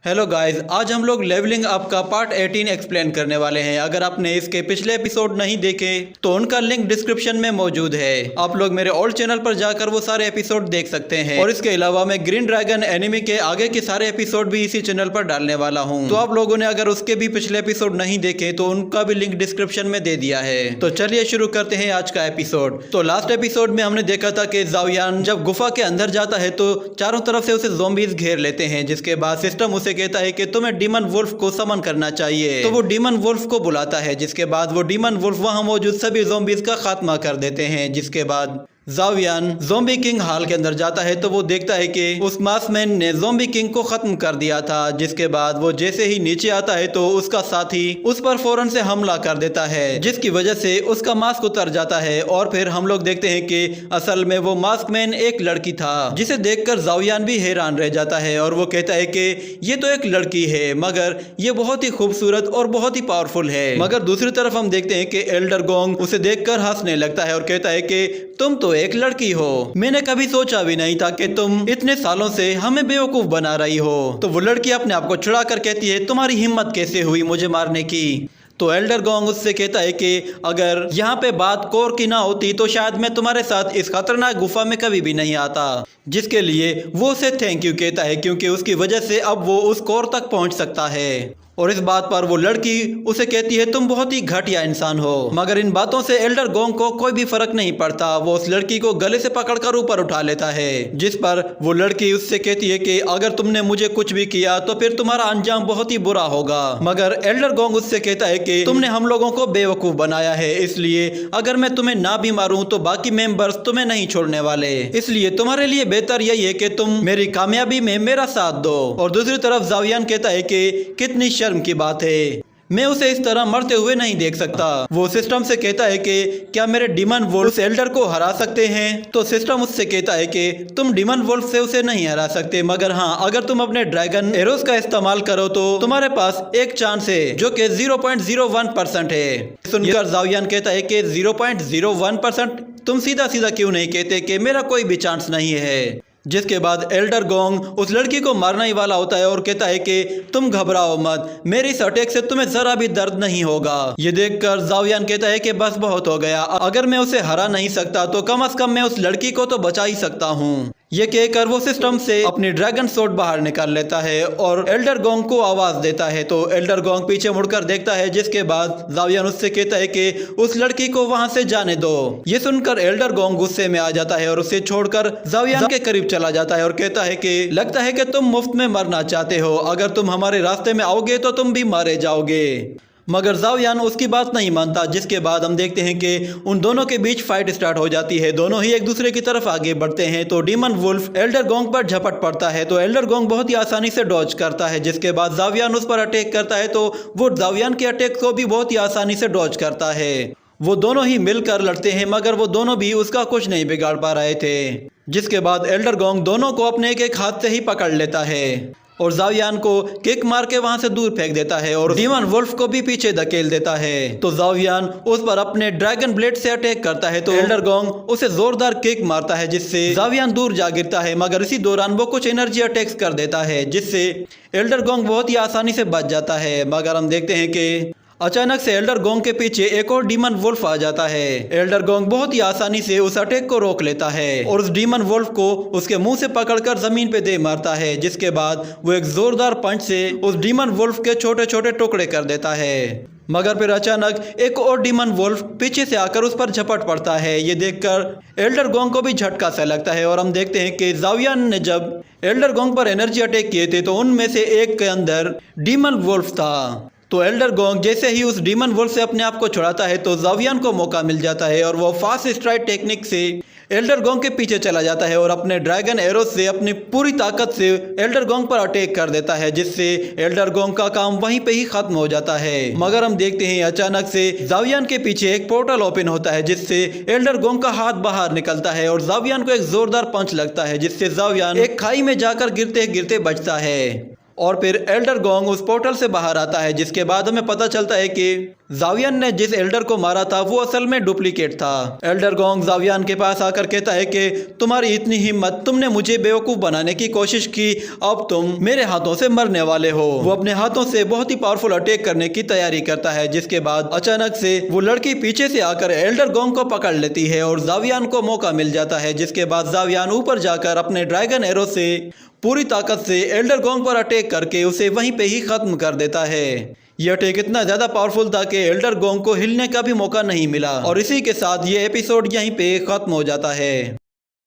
Hello guys, आज हम लोग लेवलिंग अप का पार्ट 18 एक्सप्लेन करने वाले हैं। अगर आपने इसके पिछले एपिसोड नहीं देखे तो उनका लिंक डिस्क्रिप्शन में मौजूद है। आप लोग मेरे ओल्ड चैनल पर जाकर वो सारे एपिसोड देख सकते हैं। और इसके अलावा मैं ग्रीन ड्रैगन एनिमी के आगे के सारे एपिसोड भी इसी चैनल पर डालने वाला हूँ। तो आप लोगों ने अगर उसके भी पिछले एपिसोड नहीं देखे तो उनका भी लिंक डिस्क्रिप्शन में दे दिया है। तो चलिए शुरू करते हैं आज का एपिसोड। तो लास्ट एपिसोड में हमने देखा था कि ज़ावियान जब गुफा के अंदर जाता है तो चारों तरफ से उसे ज़ॉम्बीज घेर लेते हैं, जिसके बाद सिस्टम उसे कहता है कि तुम्हें डीमन वुल्फ को समन करना चाहिए। तो वो डीमन वुल्फ को बुलाता है, जिसके बाद वो डीमन वुल्फ वहां मौजूद सभी ज़ॉम्बीज का खात्मा कर देते हैं। जिसके बाद ज़ावियान ज़ॉम्बी किंग हाल के अंदर जाता है तो वो देखता है कि उस मास्कमैन ने ज़ॉम्बी किंग को खत्म कर दिया था। जिसके बाद वो जैसे ही नीचे आता है तो उसका साथी उस पर फौरन से हमला कर देता है, जिसकी वजह से उसका मास्क उतर जाता है। और फिर हम लोग देखते हैं कि असल में वो मास्कमैन एक लड़की था, जिसे देखकर ज़ावियान भी हैरान रह जाता है और वो कहता है कि ये तो एक लड़की है, मगर ये बहुत ही खूबसूरत और बहुत ही पावरफुल है। मगर दूसरी तरफ हम देखते हैं कि एल्डर गोंग उसे देखकर हंसने लगता है और कहता है कि तुम तो एक लड़की हो, मैंने कभी सोचा भी नहीं था कि तुम इतने सालों से हमें बेवकूफ बना रही हो। तो वो लड़की अपने आप को छुड़ा कर कहती है, तुम्हारी हिम्मत कैसे हुई मुझे मारने की। तो एल्डर गोंग उससे कहता है कि अगर यहाँ पे बात कोर की ना होती तो शायद मैं तुम्हारे साथ इस खतरनाक गुफा में कभी भी नहीं आता। जिसके लिए वो उसे थैंक यू कहता है, क्योंकि उसकी वजह से अब वो उस कोर तक पहुँच सकता है। और इस बात पर वो लड़की उसे कहती है, तुम बहुत ही घटिया इंसान हो। मगर इन बातों से एल्डर गोंग को कोई भी फर्क नहीं पड़ता। वो उस लड़की को गले से पकड़कर ऊपर उठा लेता है, जिस पर वो लड़की उससे कहती है कि अगर तुमने मुझे कुछ भी किया तो फिर तुम्हारा अंजाम बहुत ही बुरा होगा। मगर एल्डर गोंग उससे कहता है कि तुमने हम लोगों को बेवकूफ बनाया है, इसलिए अगर मैं तुम्हें ना भी मारूं तो बाकी मेंबर्स तुम्हें नहीं छोड़ने वाले। इसलिए तुम्हारे लिए बेहतर यही है कि तुम मेरी कामयाबी में मेरा साथ दो। और दूसरी तरफ ज़ावियान कहता है कि कितनी शर्म की बात है, मैं उसे इस तरह मरते हुए नहीं देख सकता। वो सिस्टम से कहता है कि क्या मेरे डीमन वुल्फ उस एल्डर को हरा सकते हैं। तो सिस्टम उससे कहता है कि तुम डीमन वुल्फ से उसे नहीं हरा सकते, मगर हाँ, अगर तुम अपने ड्रैगन एरोस का इस्तेमाल करो तो तुम्हारे पास एक चांस है, जो कि 0.01% है। सुनकर ज़ावियान कहता है कि 0.01%, तुम सीधा सीधा क्यों नहीं कहते कि मेरा कोई भी चांस नहीं है। जिसके बाद एल्डर गोंग उस लड़की को मारने ही वाला होता है और कहता है कि तुम घबराओ मत, मेरी इस अटैक से तुम्हें जरा भी दर्द नहीं होगा। ये देखकर ज़ावियान कहता है कि बस बहुत हो गया, अगर मैं उसे हरा नहीं सकता तो कम से कम मैं उस लड़की को तो बचा ही सकता हूँ। ये कहकर वो सिस्टम से अपनी ड्रैगन सोर्ड बाहर निकाल लेता है और एल्डर गोंग को आवाज देता है। तो एल्डर गोंग पीछे मुड़कर देखता है, जिसके बाद ज़ावियान उससे कहता है कि उस लड़की को वहां से जाने दो। ये सुनकर एल्डर गोंग गुस्से में आ जाता है और उसे छोड़कर ज़ावियान के करीब चला जाता है और कहता है कि लगता है कि तुम मुफ्त में मरना चाहते हो, अगर तुम हमारे रास्ते में आओगे तो तुम भी मारे जाओगे। मगर ज़ावियान उसकी बात नहीं मानता। जिसके बाद हम देखते हैं कि उन दोनों के बीच फाइट स्टार्ट हो जाती है। दोनों ही एक दूसरे की तरफ आगे बढ़ते हैं। तो डीमन वुल्फ एल्डर गोंग पर झपट पड़ता है, तो एल्डर गोंग बहुत ही आसानी से डॉज करता है। जिसके बाद ज़ावियान उस पर अटैक करता है, तो वो ज़ावियान के अटैक को भी बहुत ही आसानी से डॉज करता है। वो दोनों ही मिलकर लड़ते हैं, मगर वो दोनों भी उसका कुछ नहीं बिगाड़ पा रहे थे। जिसके बाद एल्डर गोंग दोनों को अपने एक एक हाथ से ही पकड़ लेता है और ज़ावियान को किक मार के वहां से दूर फेंक देता है और डीमन वुल्फ को भी पीछे धकेल देता है। तो ज़ावियान उस पर अपने ड्रैगन ब्लेड से अटैक करता है, तो एल्डर गोंग उसे जोरदार किक मारता है, जिससे ज़ावियान दूर जा गिरता है। मगर इसी दौरान वो कुछ एनर्जी अटैक्स कर देता है, जिससे एल्डर गोंग बहुत ही आसानी से बच जाता है। मगर हम देखते हैं कि अचानक से एल्डर गोंग के पीछे एक और डीमन वुल्फ आ जाता है। एल्डर गोंग बहुत ही आसानी से उस अटैक को रोक लेता है और उस डीमन वुल्फ को उसके मुंह से पकड़कर जमीन पे दे मारता है। जिसके बाद वो एक जोरदार पंच से उस डीमन वुल्फ के छोटे छोटे टुकड़े कर देता है। मगर फिर अचानक एक और डीमन वुल्फ पीछे से आकर उस पर झपट पड़ता है। ये देखकर एल्डर गोंग को भी झटका सा लगता है और हम देखते हैं कि ज़ावियान ने जब एल्डर गोंग पर एनर्जी अटैक किए थे तो उनमें से एक के अंदर डीमन वुल्फ था। तो एल्डर गोंग जैसे ही उस डीमन वुल्फ से अपने आप को छुड़ाता है तो ज़ावियान को मौका मिल जाता है और वो फास्ट स्ट्राइक टेक्निक से एल्डर गोंग के पीछे चला जाता है और अपने ड्रैगन एरो से अपनी पूरी ताकत से एल्डर गोंग पर अटैक कर देता है, जिससे एल्डर गोंग का काम वहीं पे ही खत्म हो जाता है। मगर हम देखते हैं अचानक से ज़ावियान के पीछे एक पोर्टल ओपन होता है, जिससे एल्डर गोंग का हाथ बाहर निकलता है और ज़ावियान को एक जोरदार पंच लगता है, जिससे ज़ावियान एक खाई में जाकर गिरते गिरते बचता है। और फिर एल्डर गोंग उस पोर्टल से बाहर आता है, जिसके बाद हमें पता चलता है कि जावियन ने जिस एल्डर को मारा था वो असल में डुप्लीकेट था। एल्डर गोंग जावियन के पास आकर कहता है कि तुम्हारी इतनी हिम्मत, तुमने मुझे बेवकूफ बनाने की कोशिश की, अब तुम मेरे हाथों से मरने वाले हो। वो अपने हाथों से बहुत ही पावरफुल अटैक करने की तैयारी करता है, जिसके बाद अचानक से वो लड़की पीछे से आकर एल्डर गोंग को पकड़ लेती है और जावियन को मौका मिल जाता है, जिसके बाद जावियन ऊपर जाकर अपने ड्रैगन एरो से पूरी ताकत से एल्डर गोंग पर अटैक करके उसे वहीं पे ही खत्म कर देता है। यह अटैक इतना ज्यादा पावरफुल था कि एल्डर गोंग को हिलने का भी मौका नहीं मिला और इसी के साथ ये एपिसोड यहीं पे खत्म हो जाता है।